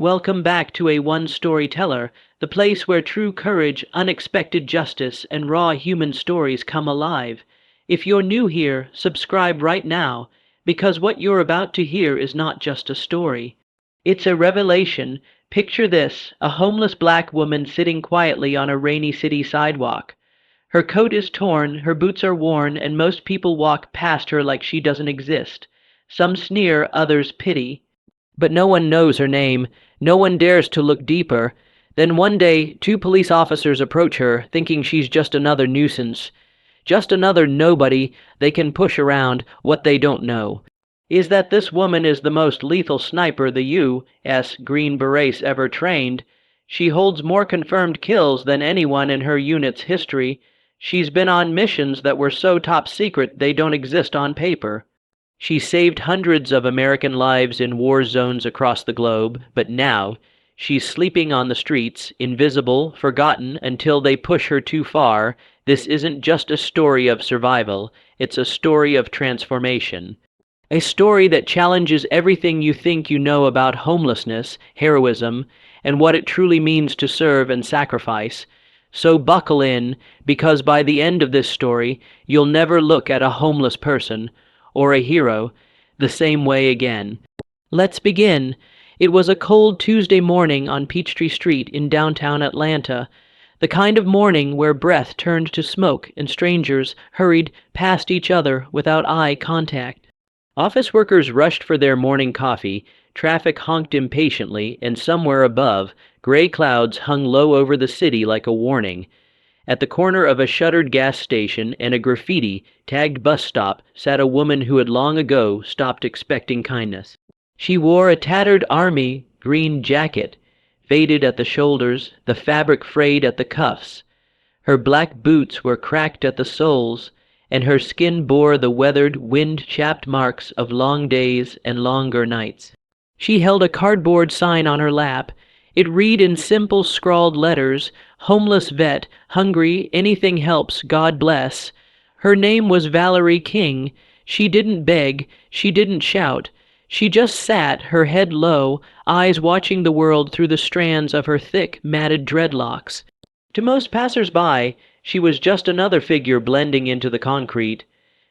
Welcome back to A One Storyteller, the place where true courage, unexpected justice, and raw human stories come alive. If you're new here, subscribe right now, because what you're about to hear is not just a story. It's a revelation. Picture this, a homeless black woman sitting quietly on a rainy city sidewalk. Her coat is torn, her boots are worn, and most people walk past her like she doesn't exist. Some sneer, others pity. But no one knows her name. No one dares to look deeper. Then one day, two police officers approach her, thinking she's just another nuisance. Just another nobody they can push around. What they don't know is that this woman is the most lethal sniper the U.S. Green Berets ever trained. She holds more confirmed kills than anyone in her unit's history. She's been on missions that were so top secret they don't exist on paper. She saved hundreds of American lives in war zones across the globe, but now she's sleeping on the streets, invisible, forgotten until they push her too far. This isn't just a story of survival, it's a story of transformation. A story that challenges everything you think you know about homelessness, heroism, and what it truly means to serve and sacrifice. So buckle in, because by the end of this story, you'll never look at a homeless person or a hero the same way again. Let's begin. It was a cold Tuesday morning on Peachtree Street in downtown Atlanta, the kind of morning where breath turned to smoke and strangers hurried past each other without eye contact. Office workers rushed for their morning coffee, traffic honked impatiently, and somewhere above, gray clouds hung low over the city like a warning. At the corner of a shuttered gas station and a graffiti-tagged bus stop sat a woman who had long ago stopped expecting kindness. She wore a tattered army green jacket, faded at the shoulders, the fabric frayed at the cuffs. Her black boots were cracked at the soles, and her skin bore the weathered, wind-chapped marks of long days and longer nights. She held a cardboard sign on her lap. It read in simple scrawled letters, "Homeless vet, hungry, anything helps, God bless." Her name was Valerie King. She didn't beg, she didn't shout. She just sat, her head low, eyes watching the world through the strands of her thick, matted dreadlocks. To most passers-by, she was just another figure blending into the concrete.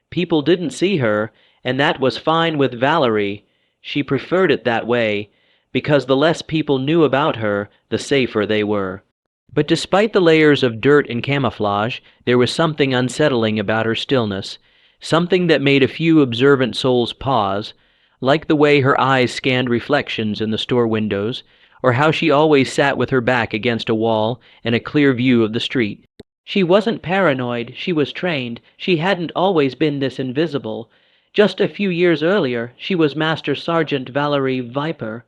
People didn't see her, and that was fine with Valerie. She preferred it that way, because the less people knew about her, the safer they were. But despite the layers of dirt and camouflage, there was something unsettling about her stillness, something that made a few observant souls pause, like the way her eyes scanned reflections in the store windows, or how she always sat with her back against a wall and a clear view of the street. She wasn't paranoid, she was trained. She hadn't always been this invisible. Just a few years earlier, she was Master Sergeant Valerie Viper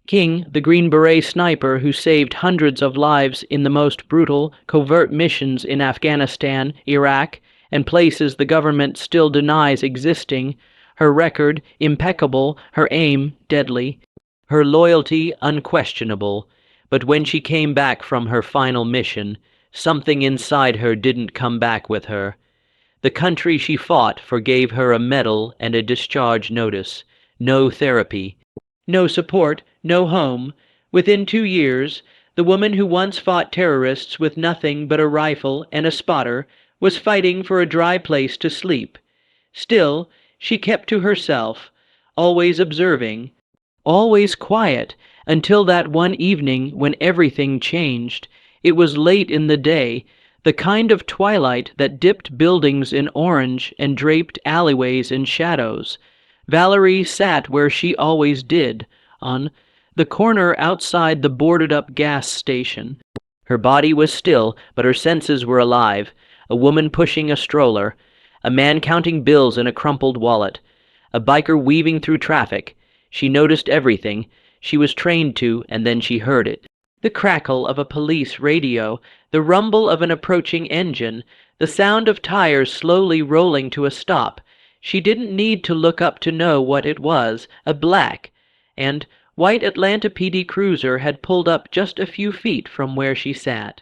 King, the Green Beret sniper who saved hundreds of lives in the most brutal, covert missions in Afghanistan, Iraq, and places the government still denies existing. Her record, impeccable, her aim, deadly, her loyalty, unquestionable. But when she came back from her final mission, something inside her didn't come back with her. The country she fought forgave her a medal and a discharge notice. No therapy. No support, no home. Within 2 years, the woman who once fought terrorists with nothing but a rifle and a spotter was fighting for a dry place to sleep. Still, she kept to herself, always observing, always quiet, until that one evening when everything changed. It was late in the day, the kind of twilight that dipped buildings in orange and draped alleyways in shadows. Valerie sat where she always did, on the corner outside the boarded-up gas station. Her body was still, but her senses were alive. A woman pushing a stroller, a man counting bills in a crumpled wallet, a biker weaving through traffic. She noticed everything. She was trained to, and then she heard it. The crackle of a police radio, the rumble of an approaching engine, the sound of tires slowly rolling to a stop. She didn't need to look up to know what it was, a black and white Atlanta PD cruiser had pulled up just a few feet from where she sat.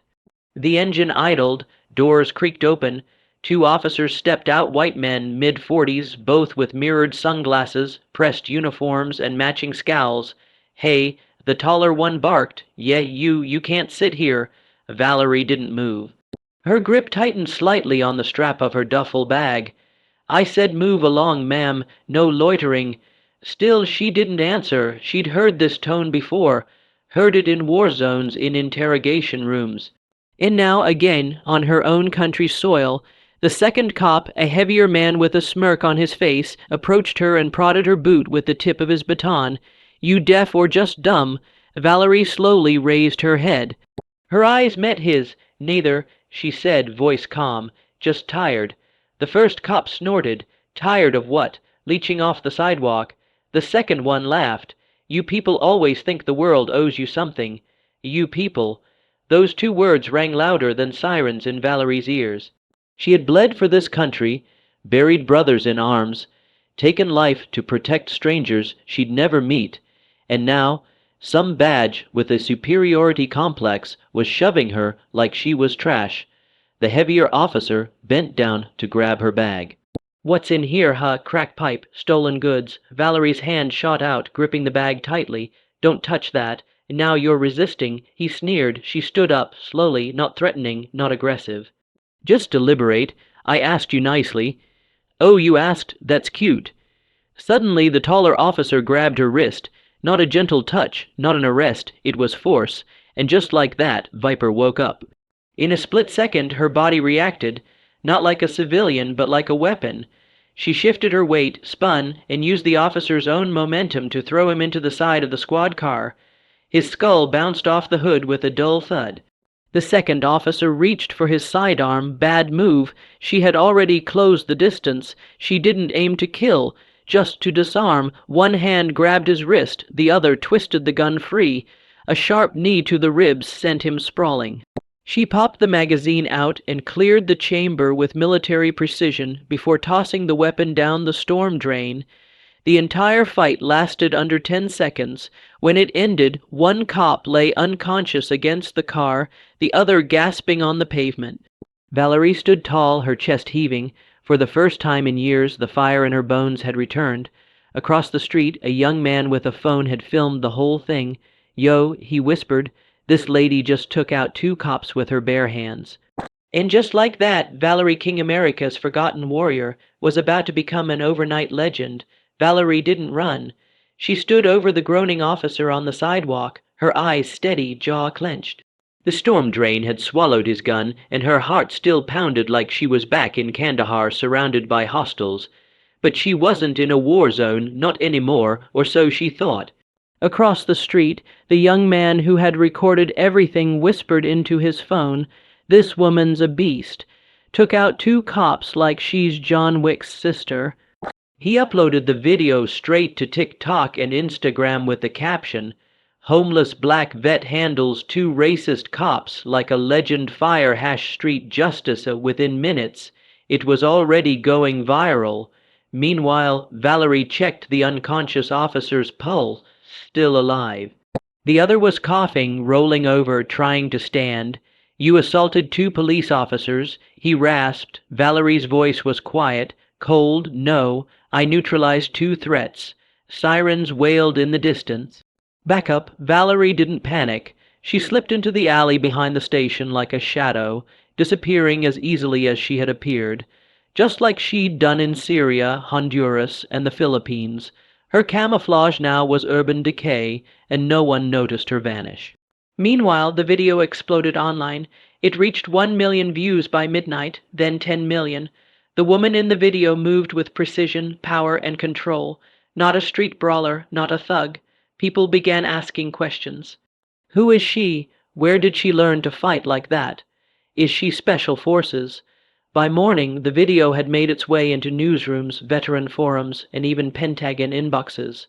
The engine idled, doors creaked open. 2 officers stepped out, white men, mid-40s, both with mirrored sunglasses, pressed uniforms, and matching scowls. "Hey, The taller one barked, "Yeah, you can't sit here." Valerie didn't move. Her grip tightened slightly on the strap of her duffel bag. "I said move along, ma'am, no loitering." Still she didn't answer. She'd heard this tone before, heard it in war zones, in interrogation rooms. And now, again, on her own country's soil, the second cop, a heavier man with a smirk on his face, approached her and prodded her boot with the tip of his baton. "You deaf or just dumb?" Valerie slowly raised her head. Her eyes met his. "Neither," she said, voice calm, "just tired." The first cop snorted. "Tired of what? Leeching off the sidewalk?" The second one laughed. "You people always think the world owes you something." You people. Those two words rang louder than sirens in Valerie's ears. She had bled for this country, buried brothers in arms, taken life to protect strangers she'd never meet, and now some badge with a superiority complex was shoving her like she was trash. The heavier officer bent down to grab her bag. "What's in here, huh? Crack pipe, stolen goods." Valerie's hand shot out, gripping the bag tightly. "Don't touch that. Now you're resisting." He sneered. She stood up, slowly, not threatening, not aggressive. "Just deliberate. I asked you nicely." "Oh, you asked? That's cute." Suddenly the taller officer grabbed her wrist. Not a gentle touch, not an arrest, it was force, and just like that, Viper woke up. In a split second her body reacted, not like a civilian, but like a weapon. She shifted her weight, spun, and used the officer's own momentum to throw him into the side of the squad car. His skull bounced off the hood with a dull thud. The second officer reached for his sidearm. Bad move. She had already closed the distance. She didn't aim to kill, just to disarm. One hand grabbed his wrist, the other twisted the gun free. A sharp knee to the ribs sent him sprawling. She popped the magazine out and cleared the chamber with military precision before tossing the weapon down the storm drain. The entire fight lasted under 10 seconds. When it ended, one cop lay unconscious against the car, the other gasping on the pavement. Valerie stood tall, her chest heaving. For the first time in years, the fire in her bones had returned. Across the street, a young man with a phone had filmed the whole thing. "Yo," he whispered, "this lady just took out 2 cops with her bare hands." And just like that, Valerie King, America's forgotten warrior, was about to become an overnight legend. Valerie didn't run. She stood over the groaning officer on the sidewalk, her eyes steady, jaw clenched. The storm drain had swallowed his gun, and her heart still pounded like she was back in Kandahar surrounded by hostiles. But she wasn't in a war zone, not anymore, or so she thought. Across the street, the young man who had recorded everything whispered into his phone, "This woman's a beast. Took out 2 cops like she's John Wick's sister." He uploaded the video straight to TikTok and Instagram with the caption, "Homeless black vet handles 2 racist cops like a legend fire hash street justice within minutes." It was already going viral. Meanwhile, Valerie checked the unconscious officer's pulse, still alive. The other was coughing, rolling over, trying to stand. "You assaulted 2 police officers," he rasped. Valerie's voice was quiet, cold. "No, I neutralized 2 threats." Sirens wailed in the distance. Back up, Valerie didn't panic. She slipped into the alley behind the station like a shadow, disappearing as easily as she had appeared, just like she'd done in Syria, Honduras, and the Philippines. Her camouflage now was urban decay, and no one noticed her vanish. Meanwhile, the video exploded online. It reached 1 million views by midnight, then 10 million. The woman in the video moved with precision, power, and control. Not a street brawler, not a thug. People began asking questions. Who is she? Where did she learn to fight like that? Is she special forces? By morning, the video had made its way into newsrooms, veteran forums, and even Pentagon inboxes.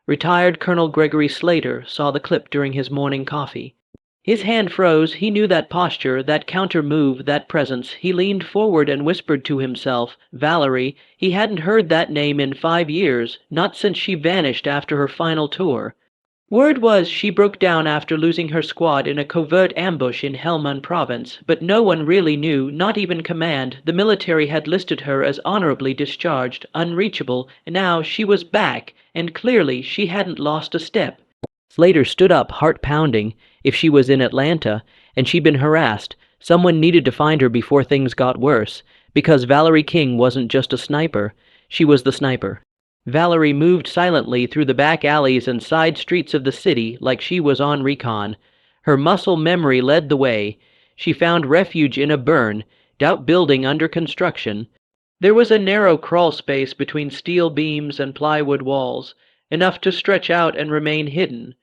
Retired Colonel Gregory Slater saw the clip during his morning coffee. His hand froze. He knew that posture, that counter move, that presence. He leaned forward and whispered to himself, "Valerie." He hadn't heard that name in 5 years, not since she vanished after her final tour. Word was she broke down after losing her squad in a covert ambush in Helmand province, but no one really knew, not even command. The military had listed her as honorably discharged, unreachable, and now she was back, and clearly she hadn't lost a step. Slater stood up, heart pounding. If she was in Atlanta, and she'd been harassed, someone needed to find her before things got worse, because Valerie King wasn't just a sniper, she was the sniper. Valerie moved silently through the back alleys and side streets of the city like she was on recon. Her muscle memory led the way. She found refuge in a burned-out building under construction. There was a narrow crawl space between steel beams and plywood walls, enough to stretch out and remain hidden.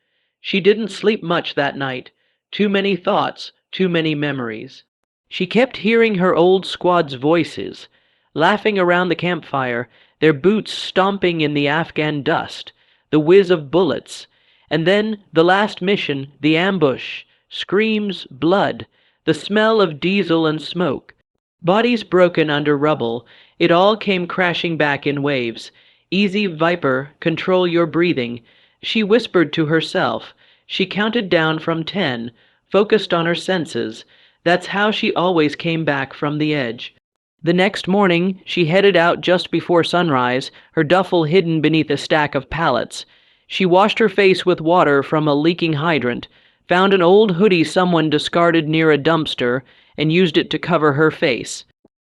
She didn't sleep much that night. Too many thoughts, too many memories. She kept hearing her old squad's voices, laughing around the campfire, their boots stomping in the Afghan dust, the whiz of bullets, and then the last mission, the ambush, screams, blood, the smell of diesel and smoke. Bodies broken under rubble, it all came crashing back in waves. Easy, Viper, control your breathing, she whispered to herself. She counted down from 10, focused on her senses. That's how she always came back from the edge. The next morning, she headed out just before sunrise, her duffel hidden beneath a stack of pallets. She washed her face with water from a leaking hydrant, found an old hoodie someone discarded near a dumpster, and used it to cover her face.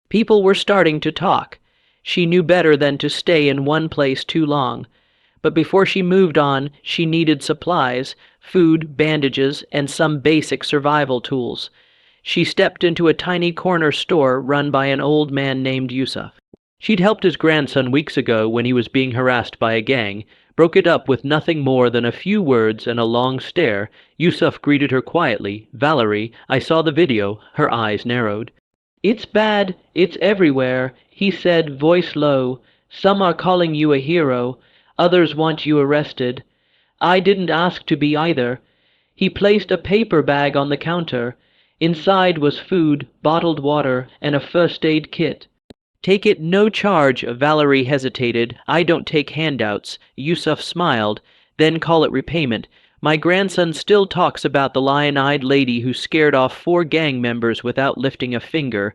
People were starting to talk. She knew better than to stay in one place too long. But before she moved on, she needed supplies, food, bandages, and some basic survival tools. She stepped into a tiny corner store run by an old man named Yusuf. She'd helped his grandson weeks ago when he was being harassed by a gang, broke it up with nothing more than a few words and a long stare. Yusuf greeted her quietly. "Valerie, I saw the video." Her eyes narrowed. "It's bad, it's everywhere," he said, voice low. "Some are calling you a hero, others want you arrested. I didn't ask to be either." He placed a paper bag on the counter. Inside was food, bottled water, and a first aid kit. "Take it, no charge," Valerie hesitated. "I don't take handouts." Yusuf smiled. "Then call it repayment. My grandson still talks about the lion-eyed lady who scared off 4 gang members without lifting a finger."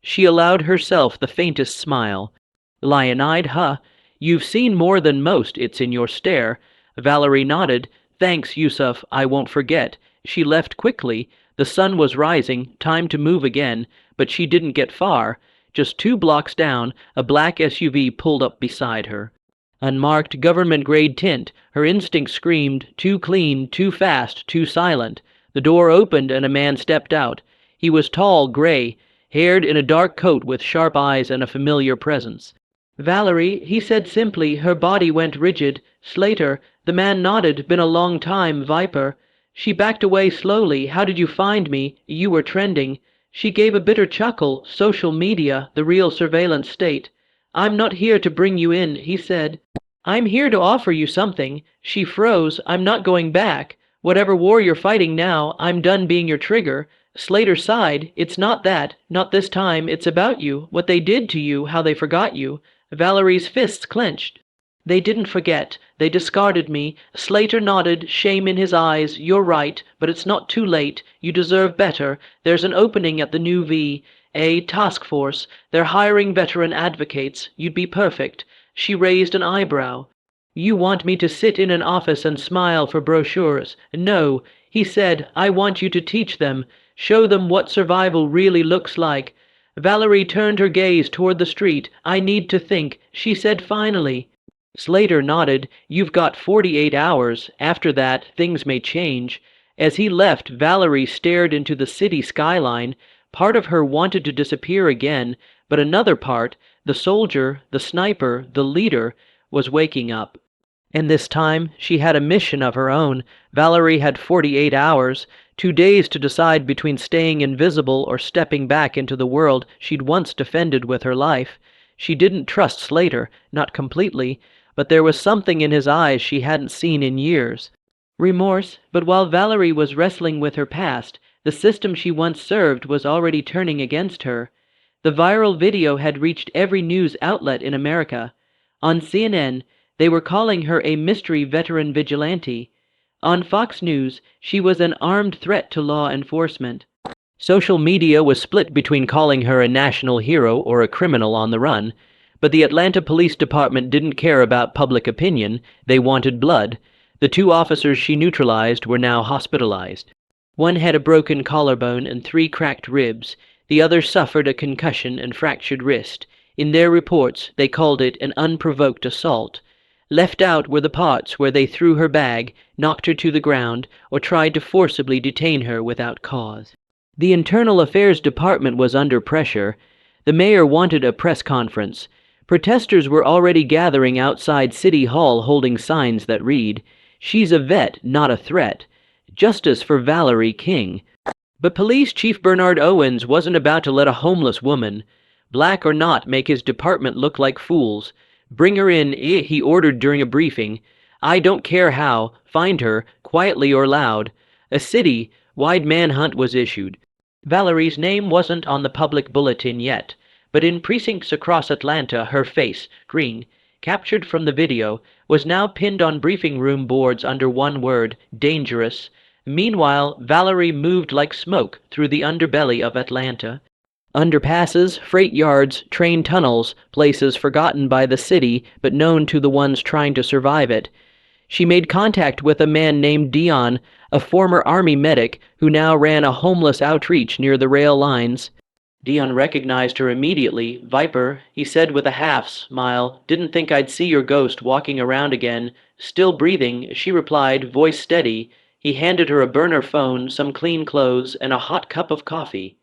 She allowed herself the faintest smile. "Lion-eyed, huh? You've seen more than most, it's in your stare." Valerie nodded. "Thanks, Yusuf, I won't forget." She left quickly. The sun was rising, time to move again, but she didn't get far. Just 2 blocks down, a black SUV pulled up beside her. Unmarked government-grade tint, her instinct screamed, too clean, too fast, too silent. The door opened and a man stepped out. He was tall, gray, haired, in a dark coat with sharp eyes and a familiar presence. "Valerie," he said simply. Her body went rigid. "Slater." The man nodded. "Been a long time, Viper." She backed away slowly. "How did you find me? You were trending." She gave a bitter chuckle. "Social media, the real surveillance state." "I'm not here to bring you in," he said. "I'm here to offer you something." She froze. "I'm not going back. Whatever war you're fighting now, I'm done being your trigger." Slater sighed. "It's not that. Not this time. It's about you. What they did to you, how they forgot you." Valerie's fists clenched. "They didn't forget. They discarded me." Slater nodded, shame in his eyes. "You're right, but it's not too late. You deserve better. There's an opening at the new VA task force. They're hiring veteran advocates. You'd be perfect." She raised an eyebrow. "You want me to sit in an office and smile for brochures?" "No," he said. "I want you to teach them. Show them what survival really looks like." Valerie turned her gaze toward the street. "I need to think," she said finally. Slater nodded. "You've got 48 hours. After that, things may change." As he left, Valerie stared into the city skyline. Part of her wanted to disappear again, but another part, the soldier, the sniper, the leader, was waking up. And this time, she had a mission of her own. Valerie had 48 hours, 2 days to decide between staying invisible or stepping back into the world she'd once defended with her life. She didn't trust Slater, not completely, but there was something in his eyes she hadn't seen in years. Remorse, but while Valerie was wrestling with her past, the system she once served was already turning against her. The viral video had reached every news outlet in America. On CNN, they were calling her a mystery veteran vigilante. On Fox News, she was an armed threat to law enforcement. Social media was split between calling her a national hero or a criminal on the run. But the Atlanta Police Department didn't care about public opinion. They wanted blood. The two officers she neutralized were now hospitalized. One had a broken collarbone and 3 cracked ribs. The other suffered a concussion and fractured wrist. In their reports, they called it an unprovoked assault. Left out were the parts where they threw her bag, knocked her to the ground, or tried to forcibly detain her without cause. The Internal Affairs Department was under pressure. The mayor wanted a press conference. Protesters were already gathering outside City Hall holding signs that read, "She's a vet, not a threat. Justice for Valerie King." But Police Chief Bernard Owens wasn't about to let a homeless woman, black or not, make his department look like fools. "Bring her in," he ordered during a briefing. "I don't care how. Find her, quietly or loud." A city-wide manhunt was issued. Valerie's name wasn't on the public bulletin yet, but in precincts across Atlanta her face, green, captured from the video, was now pinned on briefing room boards under one word, dangerous. Meanwhile, Valerie moved like smoke through the underbelly of Atlanta. Underpasses, freight yards, train tunnels, places forgotten by the city but known to the ones trying to survive it. She made contact with a man named Dion, a former Army medic who now ran a homeless outreach near the rail lines. Dion recognized her immediately. "Viper," he said with a half-smile. "Didn't think I'd see your ghost walking around again." "Still breathing," she replied, voice steady. He handed her a burner phone, some clean clothes, and a hot cup of coffee.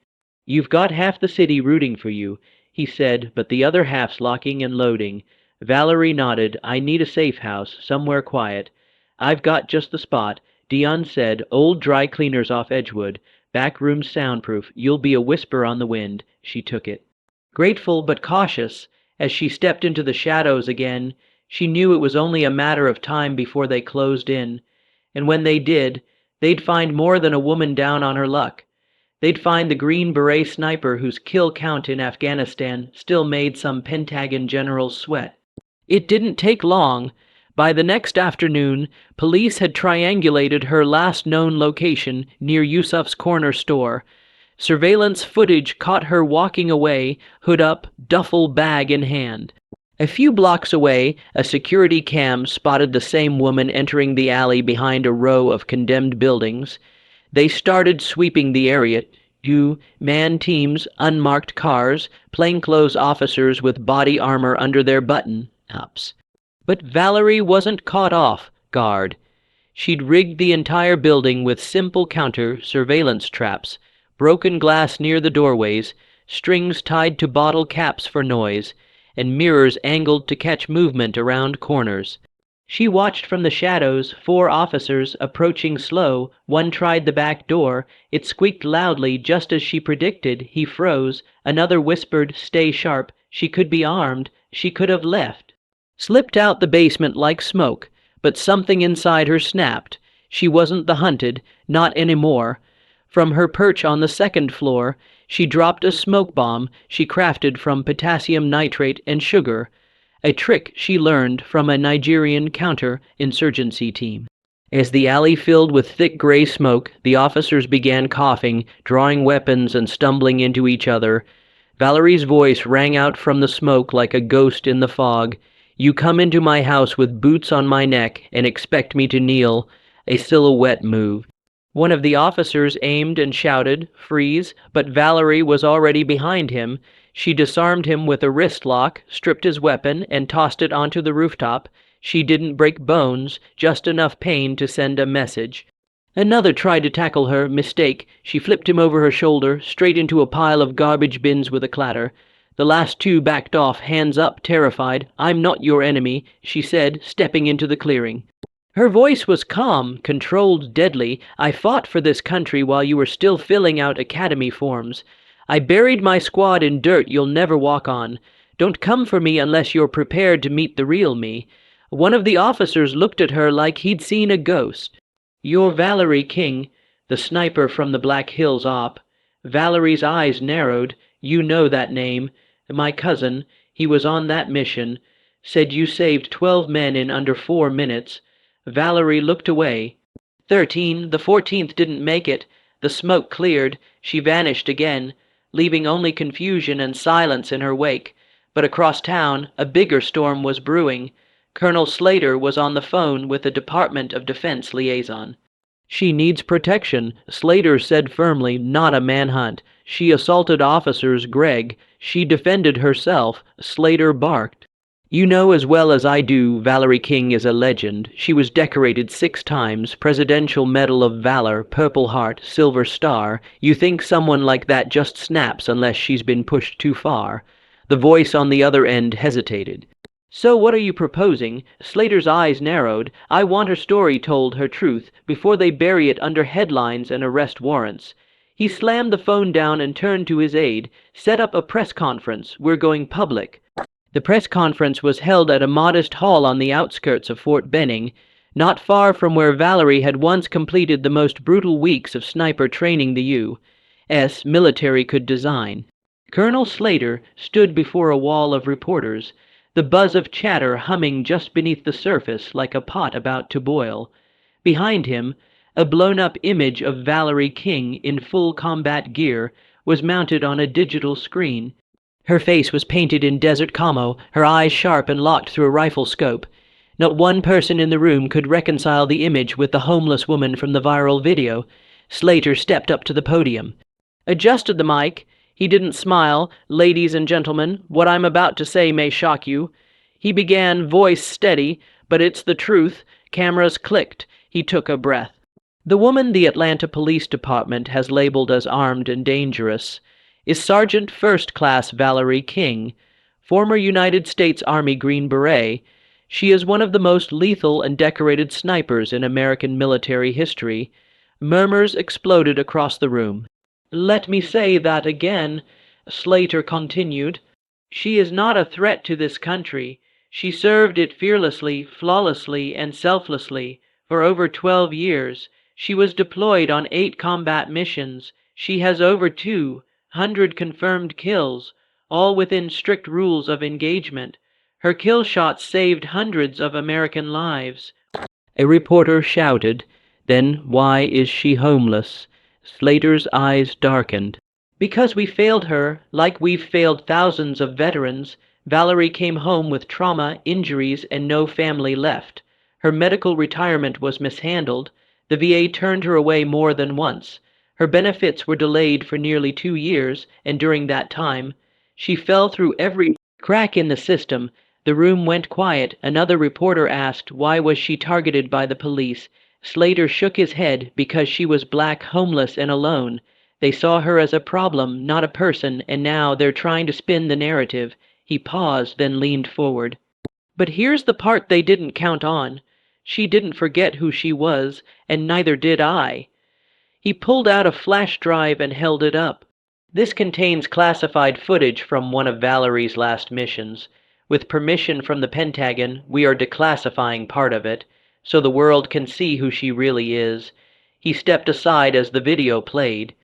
"You've got half the city rooting for you," he said, "but the other half's locking and loading." Valerie nodded. "I need a safe house, somewhere quiet." "I've got just the spot," Dion said. "Old dry cleaners off Edgewood. Back room's soundproof. You'll be a whisper on the wind." She took it. Grateful but cautious, as she stepped into the shadows again, she knew it was only a matter of time before they closed in. And when they did, they'd find more than a woman down on her luck. They'd find the Green Beret sniper whose kill count in Afghanistan still made some Pentagon generals sweat. It didn't take long. By the next afternoon, police had triangulated her last known location near Yusuf's corner store. Surveillance footage caught her walking away, hood up, duffel bag in hand. A few blocks away, a security cam spotted the same woman entering the alley behind a row of condemned buildings. They started sweeping the area. Man teams, unmarked cars, plainclothes officers with body armor under their button-ups. But Valerie wasn't caught off guard. She'd rigged the entire building with simple counter-surveillance traps, broken glass near the doorways, strings tied to bottle caps for noise, and mirrors angled to catch movement around corners. She watched from the shadows 4 officers approaching slow. One tried the back door. It squeaked loudly just as she predicted. He froze. Another whispered, "Stay sharp." She could be armed. She could have left. Slipped out the basement like smoke, but something inside her snapped. She wasn't the hunted, not anymore. From her perch on the 2nd floor, she dropped a smoke bomb she crafted from potassium nitrate and sugar, a trick she learned from a Nigerian counter-insurgency team. As the alley filled with thick gray smoke, the officers began coughing, drawing weapons and stumbling into each other. Valerie's voice rang out from the smoke like a ghost in the fog. "You come into my house with boots on my neck and expect me to kneel." A silhouette moved. One of the officers aimed and shouted, "Freeze," but Valerie was already behind him. She disarmed him with a wrist lock, stripped his weapon, and tossed it onto the rooftop. She didn't break bones, just enough pain to send a message. Another tried to tackle her. Mistake. She flipped him over her shoulder, straight into a pile of garbage bins with a clatter. The last 2 backed off, hands up, terrified. "I'm not your enemy," she said, stepping into the clearing. Her voice was calm, controlled, deadly. "I fought for this country while you were still filling out academy forms. I buried my squad in dirt you'll never walk on. Don't come for me unless you're prepared to meet the real me." One of the officers looked at her like he'd seen a ghost. "You're Valerie King, the sniper from the Black Hills op." Valerie's eyes narrowed. "You know that name. My cousin, he was on that mission. Said you saved 12 men in under 4 minutes. Valerie looked away. 13, the 14th didn't make it. The smoke cleared. She vanished again, leaving only confusion and silence in her wake. But across town, a bigger storm was brewing. Colonel Slater was on the phone with the Department of Defense liaison. "She needs protection," Slater said firmly, "not a manhunt. She assaulted officers, Gregg. She defended herself," Slater barked. "You know as well as I do Valerie King is a legend. She was decorated 6 times, Presidential Medal of Valor, Purple Heart, Silver Star. You think someone like that just snaps unless she's been pushed too far." The voice on the other end hesitated. "So what are you proposing?" Slater's eyes narrowed. "I want her story told, her truth, before they bury it under headlines and arrest warrants." He slammed the phone down and turned to his aide. "Set up a press conference. We're going public." The press conference was held at a modest hall on the outskirts of Fort Benning, not far from where Valerie had once completed the most brutal weeks of sniper training the U.S. military could design. Colonel Slater stood before a wall of reporters, the buzz of chatter humming just beneath the surface like a pot about to boil. Behind him, a blown-up image of Valerie King in full combat gear was mounted on a digital screen. Her face was painted in desert camo, her eyes sharp and locked through a rifle scope. Not one person in the room could reconcile the image with the homeless woman from the viral video. Slater stepped up to the podium, adjusted the mic. He didn't smile. "Ladies and gentlemen, what I'm about to say may shock you." He began, voice steady, "But it's the truth." Cameras clicked. He took a breath. "The woman the Atlanta Police Department has labeled as armed and dangerous is Sergeant First Class Valerie King, former United States Army Green Beret. She is one of the most lethal and decorated snipers in American military history." Murmurs exploded across the room. "Let me say that again," Slater continued. "She is not a threat to this country. She served it fearlessly, flawlessly, and selflessly for over 12 years. She was deployed on 8 combat missions. She has over 200 confirmed kills, all within strict rules of engagement. Her kill shots saved hundreds of American lives." A reporter shouted, "Then why is she homeless?" Slater's eyes darkened. "Because we failed her, like we've failed thousands of veterans." Valerie came home with trauma, injuries, and no family left. Her medical retirement was mishandled. The VA turned her away more than once. Her benefits were delayed for nearly 2 years, and during that time, she fell through every crack in the system. The room went quiet. Another reporter asked, why was she targeted by the police? Slater shook his head. Because she was black, homeless, and alone. They saw her as a problem, not a person, and now they're trying to spin the narrative. He paused, then leaned forward. "But here's the part they didn't count on. She didn't forget who she was, and neither did I." He pulled out a flash drive and held it up. "This contains classified footage from one of Valerie's last missions. With permission from the Pentagon, we are declassifying part of it, so the world can see who she really is." He stepped aside as the video played.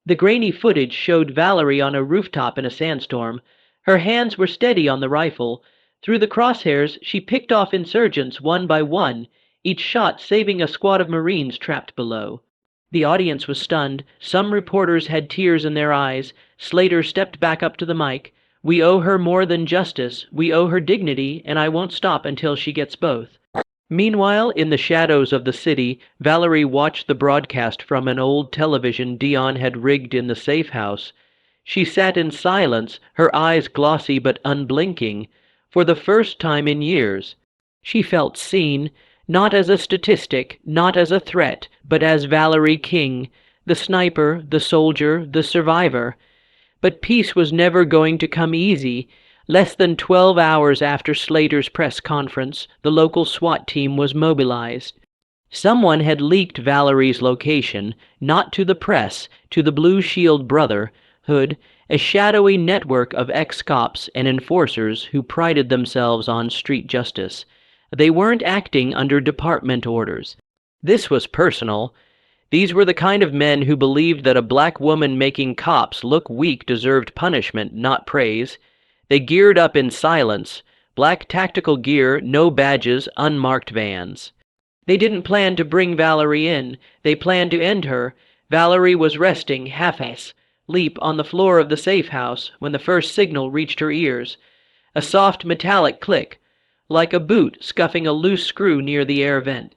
The grainy footage showed Valerie on a rooftop in a sandstorm. Her hands were steady on the rifle. Through the crosshairs, she picked off insurgents one by one, each shot saving a squad of Marines trapped below. The audience was stunned. Some reporters had tears in their eyes. Slater stepped back up to the mic. "We owe her more than justice. We owe her dignity, and I won't stop until she gets both." Meanwhile, in the shadows of the city, Valerie watched the broadcast from an old television Dion had rigged in the safe house. She sat in silence, her eyes glossy but unblinking. For the first time in years, she felt seen, not as a statistic, not as a threat, but as Valerie King, the sniper, the soldier, the survivor. But peace was never going to come easy. Less than 12 hours after Slater's press conference, the local SWAT team was mobilized. Someone had leaked Valerie's location, not to the press, to the Blue Shield Brotherhood, a shadowy network of ex-cops and enforcers who prided themselves on street justice. They weren't acting under department orders. This was personal. These were the kind of men who believed that a black woman making cops look weak deserved punishment, not praise. They geared up in silence, black tactical gear, no badges, unmarked vans. They didn't plan to bring Valerie in. They planned to end her. Valerie was resting, half-asleep, on the floor of the safe house when the first signal reached her ears. A soft metallic click. like a boot scuffing a loose screw near the air vent.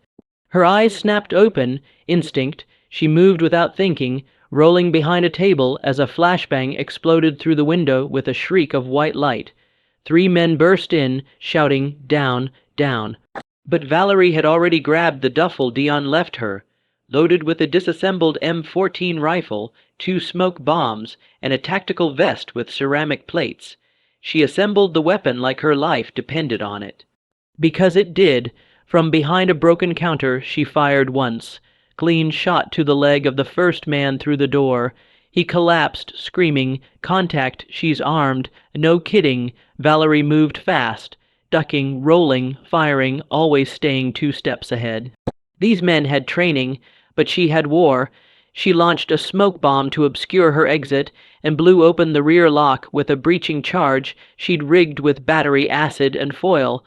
Her eyes snapped open, instinct. She moved without thinking, rolling behind a table as a flashbang exploded through the window with a shriek of white light. 3 men burst in, shouting, "Down, down." But Valerie had already grabbed the duffel Dion left her, loaded with a disassembled M14 rifle, 2 smoke bombs, and a tactical vest with ceramic plates. She assembled the weapon like her life depended on it. Because it did, from behind a broken counter she fired once. Clean shot to the leg of the first man through the door. He collapsed, screaming, "Contact, she's armed." No kidding. Valerie moved fast, ducking, rolling, firing, always staying 2 steps ahead. These men had training, but she had war. She launched a smoke bomb to obscure her exit and blew open the rear lock with a breaching charge she'd rigged with battery acid and foil.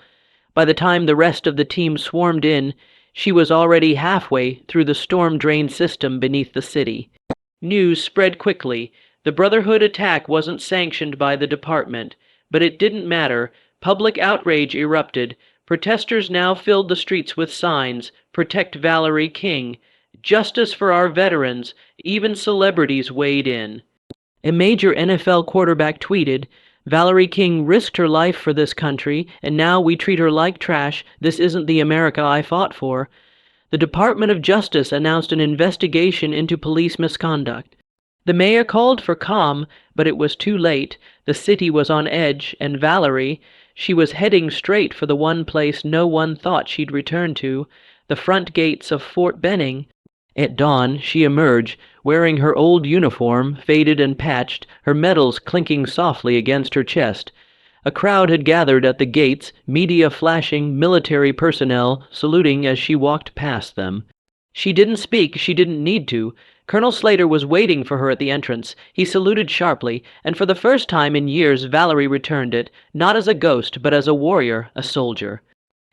By the time the rest of the team swarmed in, she was already halfway through the storm drain system beneath the city. News spread quickly. The Brotherhood attack wasn't sanctioned by the department, but it didn't matter. Public outrage erupted. Protesters now filled the streets with signs, "Protect Valerie King," "Justice for our veterans." Even celebrities weighed in. A major NFL quarterback tweeted, "Valerie King risked her life for this country, and now we treat her like trash. This isn't the America I fought for." The Department of Justice announced an investigation into police misconduct. The mayor called for calm, but it was too late. The city was on edge, and Valerie, she was heading straight for the one place no one thought she'd return to, the front gates of Fort Benning. At dawn, she emerged, wearing her old uniform, faded and patched, her medals clinking softly against her chest. A crowd had gathered at the gates, media flashing, military personnel saluting as she walked past them. She didn't speak, she didn't need to. Colonel Slater was waiting for her at the entrance. He saluted sharply, and for the first time in years Valerie returned it, not as a ghost, but as a warrior, a soldier.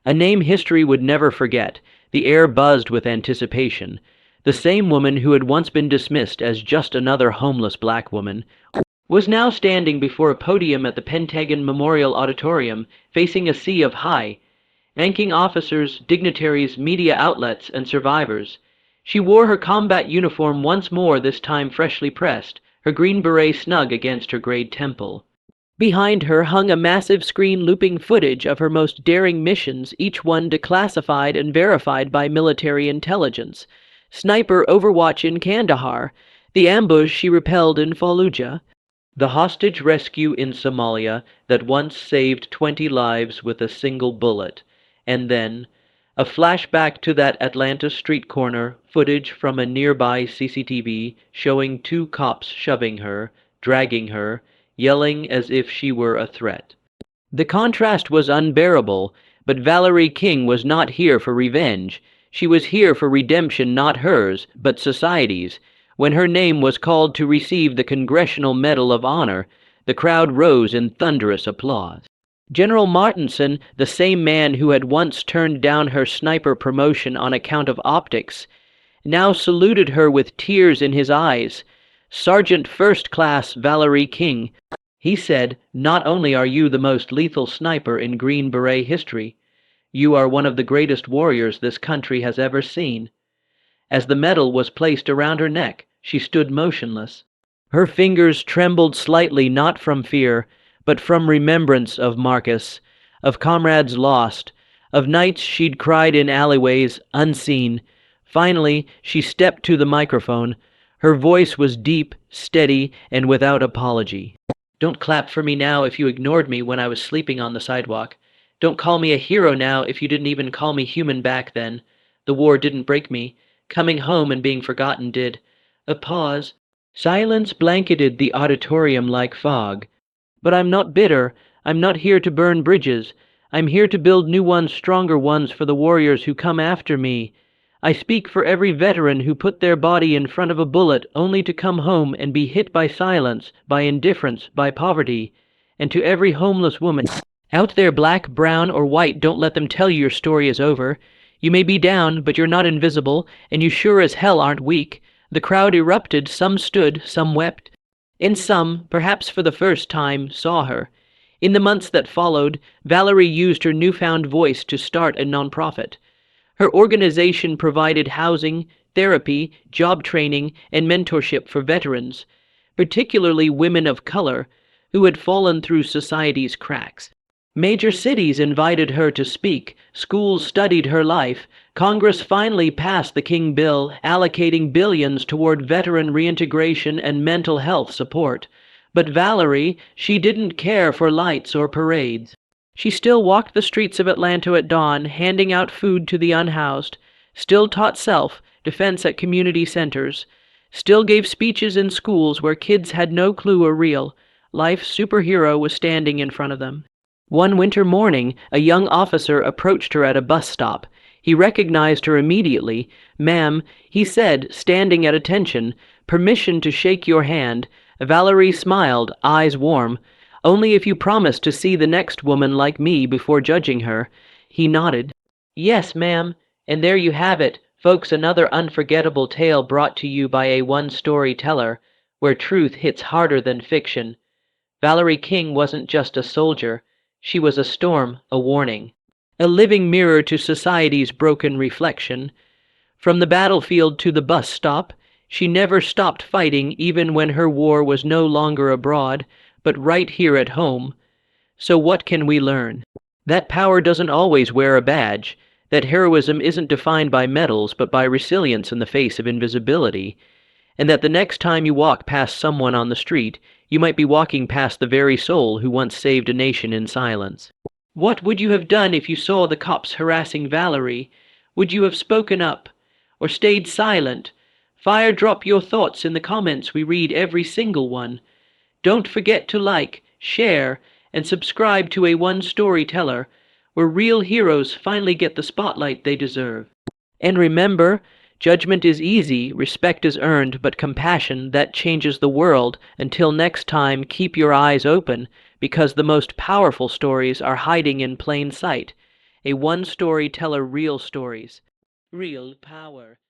A name history would never forget. The air buzzed with anticipation. The same woman who had once been dismissed as just another homeless black woman was now standing before a podium at the Pentagon Memorial Auditorium, facing a sea of ranking officers, dignitaries, media outlets, and survivors. She wore her combat uniform once more, this time freshly pressed, her green beret snug against her grayed temple. Behind her hung a massive screen looping footage of her most daring missions, each one declassified and verified by military intelligence. Sniper overwatch in Kandahar, the ambush she repelled in Fallujah, the hostage rescue in Somalia that once saved 20 lives with a single bullet, and then a flashback to that Atlanta street corner, footage from a nearby CCTV showing 2 cops shoving her, dragging her, yelling as if she were a threat. The contrast was unbearable, but Valerie King was not here for revenge. She was here for redemption, not hers, but society's. When her name was called to receive the Congressional Medal of Honor, the crowd rose in thunderous applause. General Martinson, the same man who had once turned down her sniper promotion on account of optics, now saluted her with tears in his eyes. "Sergeant First Class Valerie King," he said, "not only are you the most lethal sniper in Green Beret history, you are one of the greatest warriors this country has ever seen." As the medal was placed around her neck, she stood motionless. Her fingers trembled slightly, not from fear, but from remembrance of Marcus, of comrades lost, of nights she'd cried in alleyways, unseen. Finally, she stepped to the microphone. Her voice was deep, steady, and without apology. "Don't clap for me now if you ignored me when I was sleeping on the sidewalk. Don't call me a hero now if you didn't even call me human back then. The war didn't break me. Coming home and being forgotten did." A pause. Silence blanketed the auditorium like fog. "But I'm not bitter. I'm not here to burn bridges. I'm here to build new ones, stronger ones for the warriors who come after me. I speak for every veteran who put their body in front of a bullet only to come home and be hit by silence, by indifference, by poverty. And to every homeless woman out there, black, brown, or white, don't let them tell you your story is over. You may be down, but you're not invisible, and you sure as hell aren't weak." The crowd erupted, some stood, some wept, and some, perhaps for the first time, saw her. In the months that followed, Valerie used her newfound voice to start a nonprofit. Her organization provided housing, therapy, job training, and mentorship for veterans, particularly women of color who had fallen through society's cracks. Major cities invited her to speak, schools studied her life, Congress finally passed the King bill allocating billions toward veteran reintegration and mental health support. But Valerie, she didn't care for lights or parades. She still walked the streets of Atlanta at dawn, handing out food to the unhoused, still taught self-defense at community centers, still gave speeches in schools where kids had no clue a real life superhero was standing in front of them. One winter morning, a young officer approached her at a bus stop. He recognized her immediately. "Ma'am," he said, standing at attention, "permission to shake your hand." Valerie smiled, eyes warm. "Only if you promise to see the next woman like me before judging her." He nodded. "Yes, ma'am. And there you have it, folks, another unforgettable tale brought to you by a one-story teller, where truth hits harder than fiction. Valerie King wasn't just a soldier. She was a storm, a warning, a living mirror to society's broken reflection. From the battlefield to the bus stop, she never stopped fighting even when her war was no longer abroad, but right here at home. So what can we learn? That power doesn't always wear a badge, that heroism isn't defined by medals but by resilience in the face of invisibility, and that the next time you walk past someone on the street, you might be walking past the very soul who once saved a nation in silence. What would you have done if you saw the cops harassing Valerie? Would you have spoken up or stayed silent? Drop your thoughts in the comments. We read every single one. Don't forget to like, share, and subscribe to a One Storyteller, where real heroes finally get the spotlight they deserve. And remember, judgment is easy, respect is earned, but compassion, that changes the world. Until next time, keep your eyes open, because the most powerful stories are hiding in plain sight. A One Storyteller, real stories. Real power.